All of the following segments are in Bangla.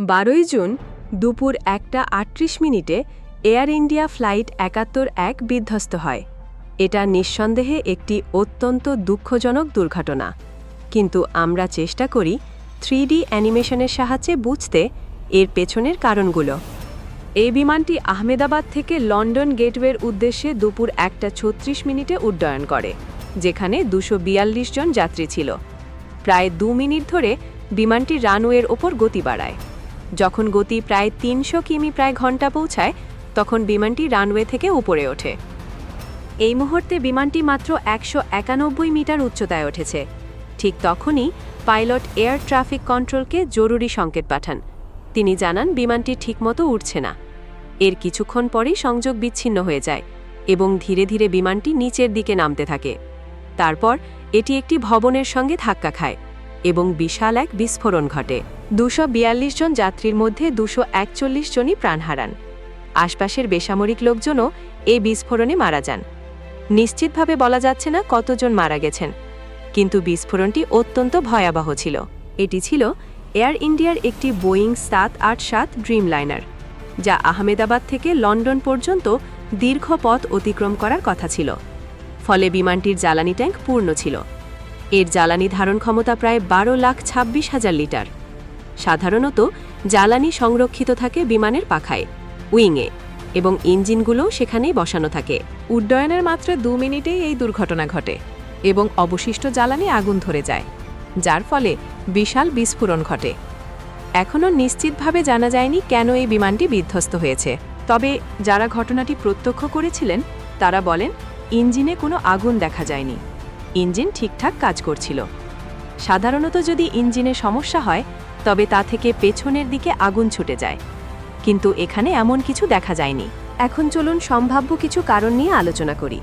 12 জুন দুপুর 1:38 এয়ার ইন্ডিয়া ফ্লাইট ৭১ বিধ্বস্ত হয়। এটা নিঃসন্দেহে একটি অত্যন্ত দুঃখজনক দুর্ঘটনা, কিন্তু আমরা চেষ্টা করি 3D অ্যানিমেশনের সাহায্যে বুঝতে এর পেছনের কারণগুলো। এই বিমানটি আহমেদাবাদ থেকে লন্ডন গেটওয়ের উদ্দেশ্যে দুপুর 1:36 উড্ডয়ন করে, যেখানে 242 জন যাত্রী ছিল। প্রায় 2 মিনিট ধরে বিমানটি রানওয়ের ওপর গতি বাড়ায়। যখন গতি প্রায় 300 কিমি প্রায় ঘন্টা পৌঁছায়, তখন বিমানটি রানওয়ে থেকে উপরে ওঠে। এই মুহূর্তে বিমানটি মাত্র 191 মিটার উচ্চতায় উঠেছে। ঠিক তখনই পাইলট এয়ার ট্রাফিক কন্ট্রোলকে জরুরি সংকেত পাঠান। তিনি জানান বিমানটি ঠিকমতো উঠছে না। এর কিছুক্ষণ পরেই সংযোগ বিচ্ছিন্ন হয়ে যায় এবং ধীরে ধীরে বিমানটি নিচের দিকে নামতে থাকে। তারপর এটি একটি ভবনের সঙ্গে ধাক্কা খায় এবং বিশাল এক বিস্ফোরণ ঘটে। 242 জন যাত্রীর মধ্যে 241 জনই প্রাণ হারান। আশপাশের বেসামরিক লোকজনও এই বিস্ফোরণে মারা যান। নিশ্চিতভাবে বলা যাচ্ছে না কতজন মারা গেছেন, কিন্তু বিস্ফোরণটি অত্যন্ত ভয়াবহ ছিল। এটি ছিল এয়ার ইন্ডিয়ার একটি বোয়িং 787 ড্রিমলাইনার, যা আহমেদাবাদ থেকে লন্ডন পর্যন্ত দীর্ঘ পথ অতিক্রম করার কথা ছিল। ফলে বিমানটির জ্বালানি ট্যাঙ্ক পূর্ণ ছিল। এর জ্বালানি ধারণ ক্ষমতা প্রায় 12,26,000 লিটার। সাধারণত জ্বালানি সংরক্ষিত থাকে বিমানের পাখায়, উইংয়ে, এবং ইঞ্জিনগুলোও সেখানেই বসানো থাকে। উড্ডয়নের মাত্র 2 মিনিটেই এই দুর্ঘটনা ঘটে এবং অবশিষ্ট জ্বালানি আগুন ধরে যায়, যার ফলে বিশাল বিস্ফোরণ ঘটে। এখনও নিশ্চিতভাবে জানা যায়নি কেন এই বিমানটি বিধ্বস্ত হয়েছে। তবে যারা ঘটনাটি প্রত্যক্ষ করেছিলেন তারা বলেন ইঞ্জিনে কোনো আগুন দেখা যায়নি, ইঞ্জিন ঠিকঠাক কাজ করছিল। সাধারণত যদি ইঞ্জিনে সমস্যা হয় তবে তা থেকে পেছনের দিকে আগুন ছুটে যায়, কিন্তু এখানে এমন কিছু দেখা যায়নি। এখন চলুন সম্ভাব্য কিছু কারণ নিয়ে আলোচনা করি।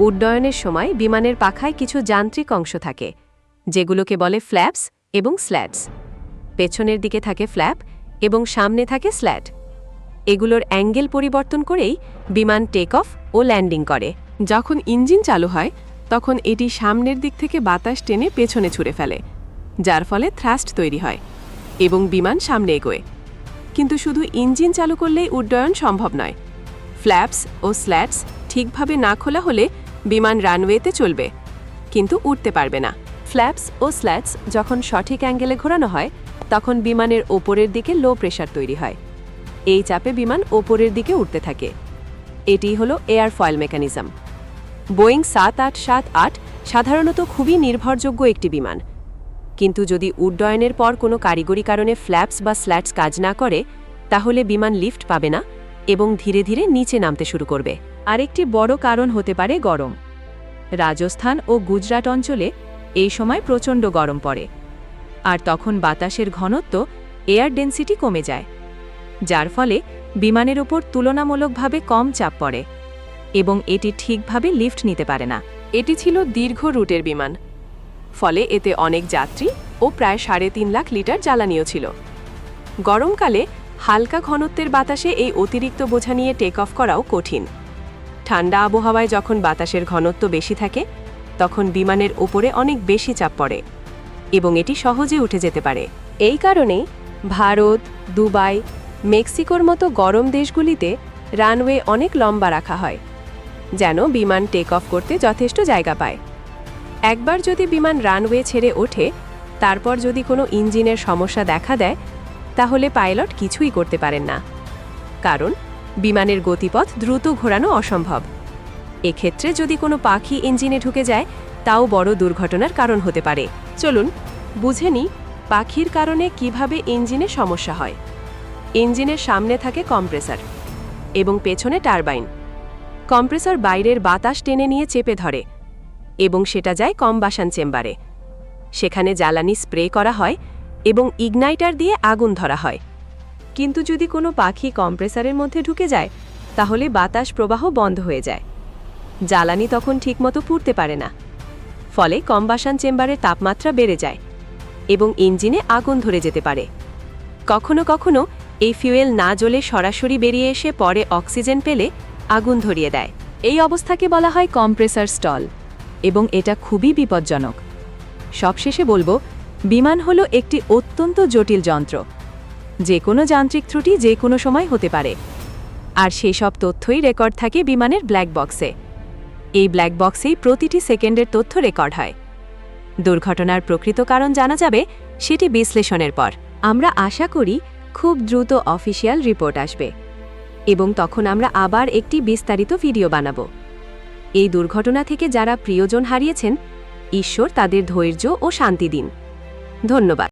উড্ডয়নের সময় বিমানের পাখায় কিছু যান্ত্রিক অংশ থাকে, যেগুলোকে বলে ফ্ল্যাপস এবং স্ল্যাটস। পেছনের দিকে থাকে ফ্ল্যাপ এবং সামনে থাকে স্ল্যাট। এগুলোর অ্যাঙ্গেল পরিবর্তন করেই বিমান টেক অফ ও ল্যান্ডিং করে। যখন ইঞ্জিন চালু হয় তখন এটি সামনের দিক থেকে বাতাস টেনে পেছনে ছুঁড়ে ফেলে, যার ফলে থ্রাস্ট তৈরি হয় এবং বিমান সামনে এগোয়। কিন্তু শুধু ইঞ্জিন চালু করলেই উড্ডয়ন সম্ভব নয়। ফ্ল্যাপস ও স্ল্যাটস ঠিকভাবে না খোলা হলে বিমান রানওয়েতে চলবে, কিন্তু উঠতে পারবে না। ফ্ল্যাপস ও স্ল্যাটস যখন সঠিক অ্যাঙ্গেলে ঘোরানো হয়, তখন বিমানের ওপরের দিকে লো প্রেশার তৈরি হয়। এই চাপে বিমান ওপরের দিকে উঠতে থাকে। এটি হলো এয়ারফয়েল মেকানিজম। বোয়িং 787-8 সাধারণত খুবই নির্ভরযোগ্য একটি বিমান, কিন্তু যদি উড্ডয়নের পর কোনো কারিগরি কারণে ফ্ল্যাপস বা স্ল্যাটস কাজ না করে, তাহলে বিমান লিফট পাবে না এবং ধীরে ধীরে নিচে নামতে শুরু করবে। আরেকটি বড় কারণ হতে পারে গরম। রাজস্থান ও গুজরাট অঞ্চলে এই সময় প্রচণ্ড গরম পড়ে, আর তখন বাতাসের ঘনত্ব, এয়ার ডেন্সিটি কমে যায়, যার ফলে বিমানের ওপর তুলনামূলকভাবে কম চাপ পড়ে এবং এটি ঠিকভাবে লিফট নিতে পারে না। এটি ছিল দীর্ঘ রুটের বিমান, ফলে এতে অনেক যাত্রী ও প্রায় 3.5 লাখ লিটার জ্বালানিও ছিল। গরমকালে হালকা ঘনত্বের বাতাসে এই অতিরিক্ত বোঝা নিয়ে টেক অফ করাও কঠিন। ঠান্ডা আবহাওয়ায় যখন বাতাসের ঘনত্ব বেশি থাকে, তখন বিমানের ওপরে অনেক বেশি চাপ পড়ে এবং এটি সহজে উঠে যেতে পারে। এই কারণেই ভারত, দুবাই, মেক্সিকোর মতো গরম দেশগুলিতে রানওয়ে অনেক লম্বা রাখা হয়, যেন বিমান টেক অফ করতে যথেষ্ট জায়গা পায়। একবার যদি বিমান রানওয়ে ছেড়ে ওঠে, তারপর যদি কোনো ইঞ্জিনের সমস্যা দেখা দেয়, তাহলে পাইলট কিছুই করতে পারেন না, কারণ বিমানের গতিপথ দ্রুত ঘোরানো অসম্ভব। এক্ষেত্রে যদি কোনো পাখি ইঞ্জিনে ঢুকে যায়, তাও বড় দুর্ঘটনার কারণ হতে পারে। চলুন বুঝে নিই পাখির কারণে কিভাবে ইঞ্জিনে সমস্যা হয়। ইঞ্জিনের সামনে থাকে কম্প্রেসার এবং পেছনে টারবাইন। কম্প্রেসর বাইরের বাতাস টেনে নিয়ে চেপে ধরে এবং সেটা যায় কম্বাশন চেম্বারে। সেখানে জ্বালানি স্প্রে করা হয় এবং ইগনাইটার দিয়ে আগুন ধরা হয়। কিন্তু যদি কোনো পাখি কম্প্রেসারের মধ্যে ঢুকে যায়, তাহলে বাতাস প্রবাহ বন্ধ হয়ে যায়। জ্বালানি তখন ঠিকমতো পুড়তে পারে না, ফলে কম্বাশন চেম্বারের তাপমাত্রা বেড়ে যায় এবং ইঞ্জিনে আগুন ধরে যেতে পারে। কখনো কখনো এই ফিউয়েল না জ্বলে সরাসরি বেরিয়ে এসে পরে অক্সিজেন পেলে আগুন ধরিয়ে দেয়। এই অবস্থাকে বলা হয় কম্প্রেসার স্টল এবং এটা খুবই বিপজ্জনক। সবশেষে বলবো, বিমান হলো একটি অত্যন্ত জটিল যন্ত্র। যে কোনো যান্ত্রিক ত্রুটি যে কোনো সময় হতে পারে আর সেই সব তথ্যই রেকর্ড থাকে বিমানের ব্ল্যাক বক্সে। এই ব্ল্যাক বক্সেই প্রতিটি সেকেন্ডের তথ্য রেকর্ড হয়। দুর্ঘটনার প্রকৃত কারণ জানা যাবে সেটি বিশ্লেষণের পর। আমরা আশা করি খুব দ্রুত অফিসিয়াল রিপোর্ট আসবে এবং তখন আমরা আবার একটি বিস্তারিত ভিডিও বানাবো। এই দুর্ঘটনা থেকে যারা প্রিয়জন হারিয়েছেন, ঈশ্বর তাদের ধৈর্য ও শান্তি দিন। ধন্যবাদ।